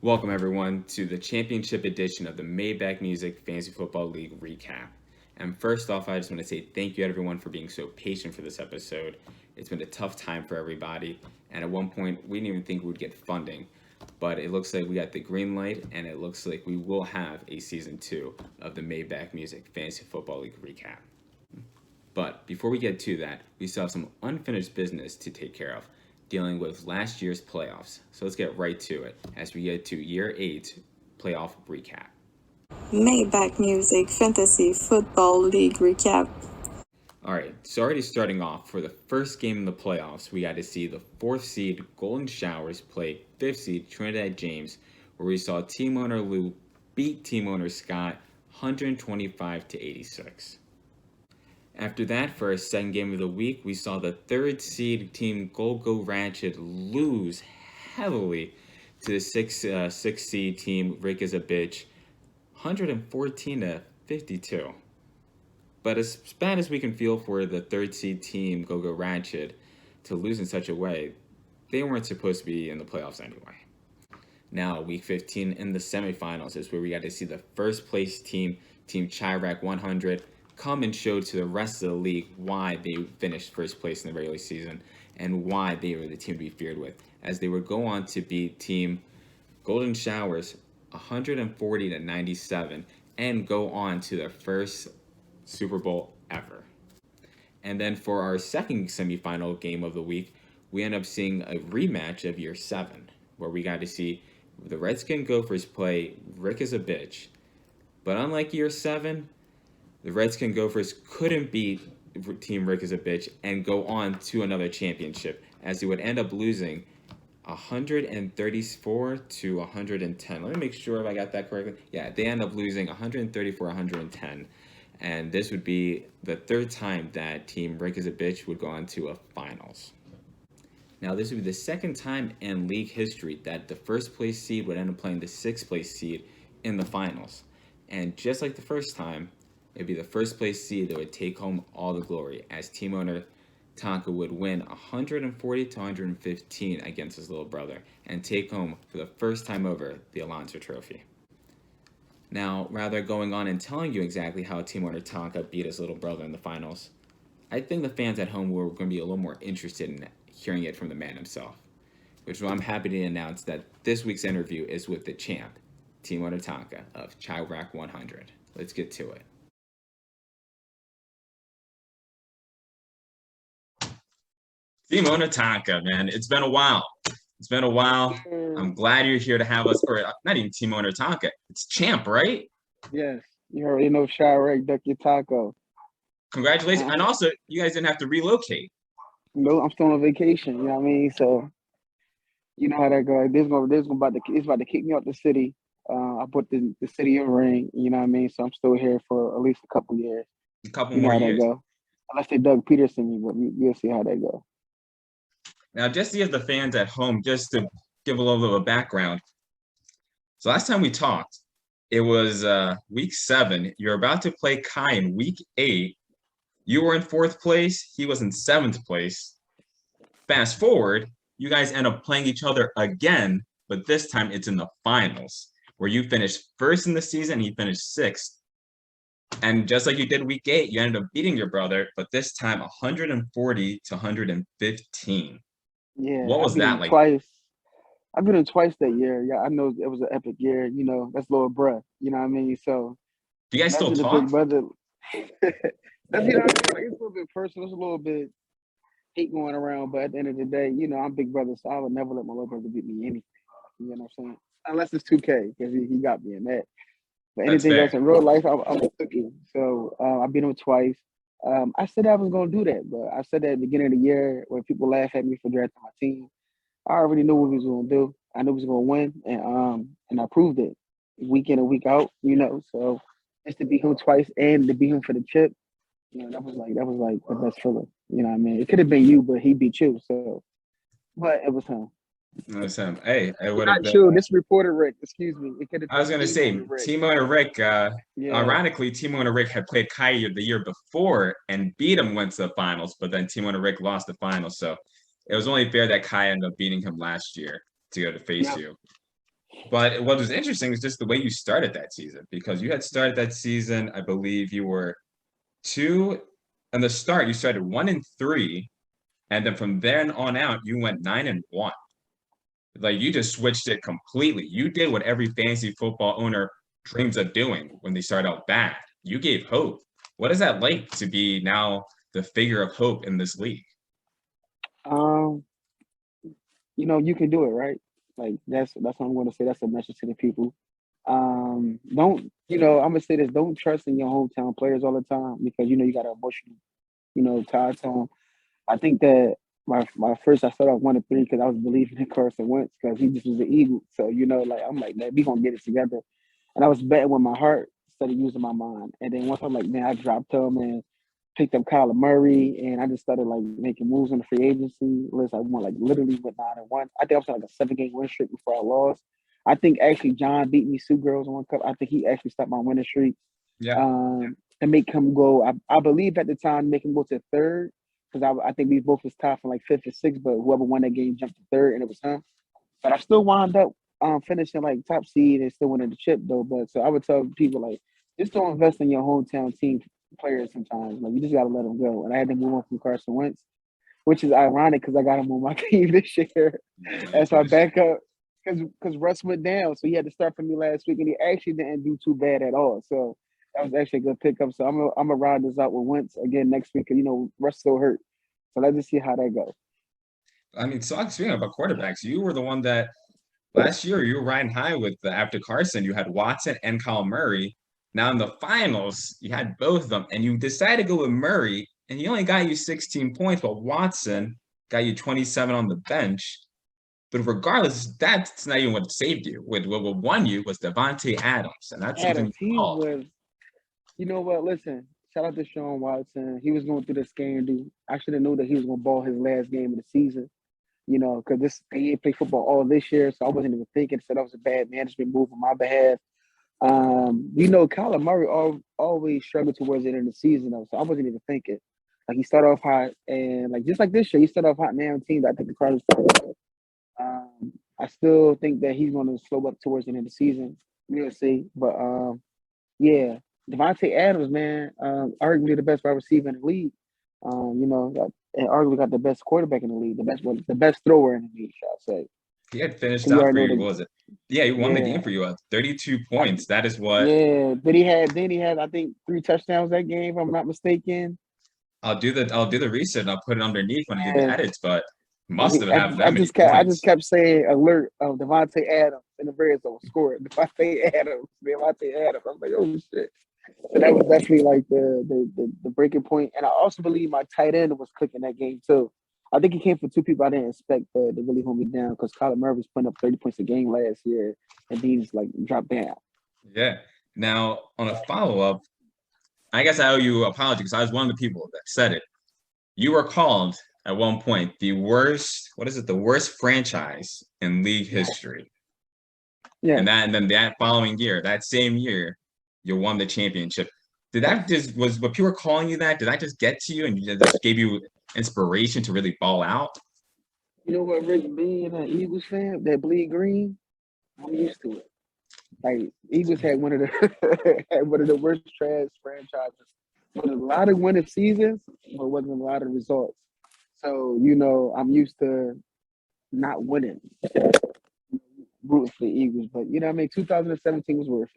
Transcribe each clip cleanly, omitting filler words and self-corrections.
Welcome, everyone, to the championship edition of the Maybach Music Fantasy Football League recap. And first off, I just want to say thank you, everyone, for being so patient for this episode. It's been a tough time for everybody, and at one point, we didn't even think we would get funding. But it looks like we got the green light, and it looks like we will have a season 2 of the Maybach Music Fantasy Football League recap. But before we get to that, we still have some unfinished business to take care of, dealing with last year's playoffs. So let's get right to it as we get to Year 8 playoff recap. Maybach Music Fantasy Football League recap. All right, so already starting off, for the first game in the playoffs, we got to see the 4th seed Golden Showers play 5th seed Trinidad James, where we saw team owner Lou beat team owner Scott 125-86. After that, for our second game of the week, we saw the 3rd seed team Go Ratchet lose heavily to the 6th seed team Rick is a Bitch 114-52. But as bad as we can feel for the 3rd seed team Go Ratchet to lose in such a way, they weren't supposed to be in the playoffs anyway. Now, week 15 in the semifinals is where we got to see the first place team Chirac 100, come and show to the rest of the league why they finished first place in the regular season and why they were the team to be feared with, as they would go on to beat team Golden Showers 140-97 and go on to their first Super Bowl ever. And then for our second semifinal game of the week, we end up seeing a rematch of Year 7, where we got to see the Redskin Gophers play Rick is a Bitch. But unlike Year 7, the Redskin Gophers couldn't beat Team Rick is a Bitch and go on to another championship, as they would end up losing 134-110. Let me make sure if I got that correctly. Yeah, they end up losing 134-110. And this would be the 3rd time that Team Rick is a Bitch would go on to a finals. Now, this would be the 2nd time in league history that the 1st place seed would end up playing the 6th place seed in the finals. And just like the first time, it'd be the 1st place seed that would take home all the glory, as team owner Tonka would win 140-115 against his little brother and take home, for the first time ever, the Alonso Trophy. Now, rather going on and telling you exactly how team owner Tonka beat his little brother in the finals, I think the fans at home were going to be a little more interested in hearing it from the man himself, which is why I'm happy to announce that this week's interview is with the champ, team owner Tonka of Chirac 100. Let's get to it. Team owner Tonka, man, it's been a while. I'm glad you're here to have us, or not even team owner Tonka. It's champ, right? Yes, you already know Chirac, duck your taco. Congratulations. And also, you guys didn't have to relocate. No, I'm still on vacation, you know what I mean? So, you know how that goes. It's about to kick me out the city. I put the city in ring, you know what I mean? So I'm still here for at least a couple years. A couple you know more how years. That go. Unless they Doug Peterson me, but we'll see how that go. Now, just to give the fans at home, just to give a little bit of a background. So last time we talked, it was week 7. You're about to play Kai in week 8. You were in 4th place. He was in 7th place. Fast forward, you guys end up playing each other again, but this time it's in the finals, where you finished 1st in the season, he finished 6th. And just like you did week 8, you ended up beating your brother, but this time 140-115. Yeah, What was that like? Twice. I beat him twice that year. Yeah, I know it was an epic year. You know, that's little bruh. You know what I mean? So, do you guys still talk? Big brother. That's, you know, it's a little bit personal. It's a little bit hate going around, but at the end of the day, you know, I'm big brother, so I would never let my little brother beat me anything. You know what I'm saying? Unless it's 2K, because he got me in that. But anything else in real life, I'm cooking. So I beat him twice. I said I was going to do that, but I said that at the beginning of the year when people laugh at me for drafting my team. I already knew what he was going to do. I knew he was going to win, and I proved it week in and week out. You know, so just to beat him twice and to beat him for the chip, you know, that was like the best feeling. You know what I mean? It could have been you, but he beat you. So, but it was him. It was him. Hey, it would have been. True. This reporter Rick, excuse me. It could have. I was gonna say, team owner Rick. Ironically, team owner Rick had played Kai the year before and beat him, went to the finals, but then team owner Rick lost the finals. So it was only fair that Kai ended up beating him last year to go to face you. But what was interesting is just the way you started that season, because you had started that season, I believe you were two in the start, you started 1-3, and then from then on out, you went 9-1. Like you just switched it completely. You did what every fantasy football owner dreams of doing when they start out bad. You gave hope. What is that like to be now the figure of hope in this league? Um, you can do it, right? Like that's what I'm going to say. That's a message to the people. Don't I'm gonna say this: don't trust in your hometown players all the time because you got an emotional, tie to them. I think that my first I started off 1-3 because I was believing in Carson Wentz because he just was an Eagle. So like I'm like, man, we gonna get it together. And I was betting with my heart instead of using my mind. And then once I'm like, man, I dropped him and picked up Kyler Murray, and I just started like making moves on the free agency list. I went like literally went 9-1. I think I was on like a 7-game win streak before I lost. I think actually John beat me 2 girls in one cup. I think he actually stopped my winning streak. Yeah. To make him go. I believe at the time make him go to third because I think we both was tied for like fifth or sixth, but whoever won that game jumped to third, and it was him. But I still wound up finishing like top seed and still winning the chip though. But so I would tell people like just don't invest in your hometown team players sometimes. Like you just gotta let them go. And I had to move on from Carson Wentz, which is ironic because I got him on my team this year as my backup because Russ went down, so he had to start for me last week, and he actually didn't do too bad at all. So that was actually a good pickup. So I'm gonna ride this out with Wentz again next week, and Russ still hurt. So let's just see how that goes. I mean, so speaking about quarterbacks, you were the one that last year you were riding high with the after Carson. You had Watson and Kyle Murray. Now in the finals, you had both of them, and you decided to go with Murray, and he only got you 16 points, but Watson got you 27 on the bench. But regardless, that's not even what saved you. What won you was Devontae Adams, and that's something Adams, you he called. was. You know what? Listen, shout out to Sean Watson. He was going through the scandal. I should have known that he was going to ball his last game of the season. Because he didn't play football all this year, so I wasn't even thinking. So that was a bad management move on my behalf. Kyler Murray always struggled towards the end of the season, though, so I wasn't even thinking. Like he started off hot, and like just like this year, he started off hot. Now teams, I think the Cardinals. I still think that he's going to slow up towards the end of the season. We'll see, but yeah, Devontae Adams, man, arguably the best wide receiver in the league. And arguably got the best quarterback in the league, the best thrower in the league, shall I say? He had finished You out already for know you. What was it? Yeah, he won the yeah, game for you. 32 I, points. That is what yeah. Then he had I think 3 touchdowns that game, if I'm not mistaken. I'll do the reset and I'll put it underneath when I do the And edits, but must have had I that many just kept I just points. kept saying alert of Devontae Adams in the red zone scored. Devontae Adams, Devontae Adams. I'm like, oh shit. So that was definitely like the breaking point. And I also believe my tight end was cooking that game too. I think he came for 2 people I didn't expect to really hold me down because Kyler Murray was putting up 30 points a game last year, and he's like dropped down. Yeah. Now, on a follow-up, I guess I owe you an apology because I was one of the people that said it. You were called at one point the worst, what is it, the worst franchise in league Yeah, history. yeah, And then that following year, that same year, you won the championship. Did that just was what people were calling you that? Did that just get to you and just gave you inspiration to really ball out? You know what, Rick, being an Eagles fan that bleed green, I'm used to it. Like Eagles had one of the had one of the worst trash franchises with a lot of winning seasons, but wasn't a lot of results. So I'm used to not winning, rooting for the Eagles. But what I mean, 2017 was worth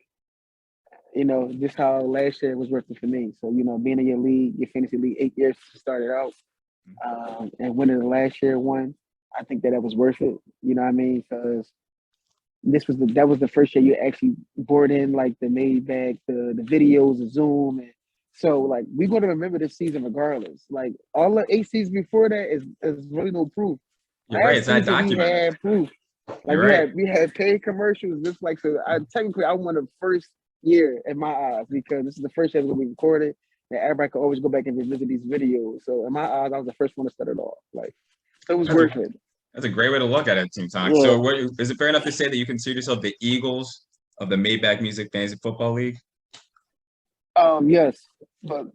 it. Just how last year was worth it for me. So being in your league, your fantasy league, 8 years to start it out, and winning the last year one, I think that was worth it. You know what I mean? Because that was the first year you actually brought in like the Maybach, the videos, the Zoom, and so like we're gonna remember this season regardless. Like all the 8 seasons before that is really no proof. You're right, Last it's not season we documented. had proof. Like You're we right. had we had paid commercials. Just like so, I won the first year in my eyes because this is the first year it's gonna be recorded, and everybody can always go back and revisit these videos. So in my eyes, I was the first one to set it off. Like so it was That's a worth it. that's a great way to look at it, Team Talk. Yeah. So what is it fair enough to say that you consider yourself the Eagles of the Maybach Music Fantasy Football League? Yes, but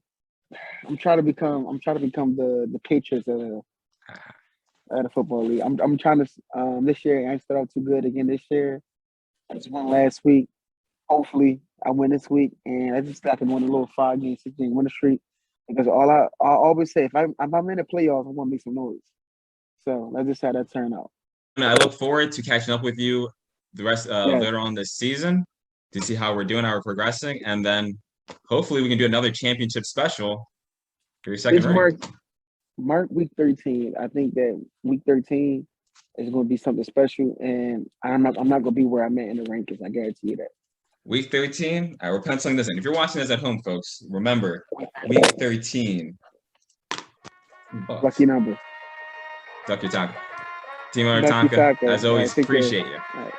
I'm trying to become the Patriots of the football league. I'm trying to this year. I started out too good again this year. I just won last week. Hopefully, I win this week, and I just got to win a little 5-game, 6-game winning streak. Because I always say, if I'm in the playoffs, I want to make some noise. So that's just how that turned out. I look forward to catching up with you the rest Yes. later on this season to see how we're doing, how we're progressing, and then hopefully we can do another championship special for your second This ring. mark week 13. I think that week 13 is going to be something special, and I'm not going to be where I'm at in the rankings. I guarantee you that. Week 13. All right, we're penciling this in. If you're watching this at home, folks, remember week 13. Bucks. Lucky number. Duck your taco. Team owner Duck your Tonka, taco. as always, All right, take care. appreciate you. All right.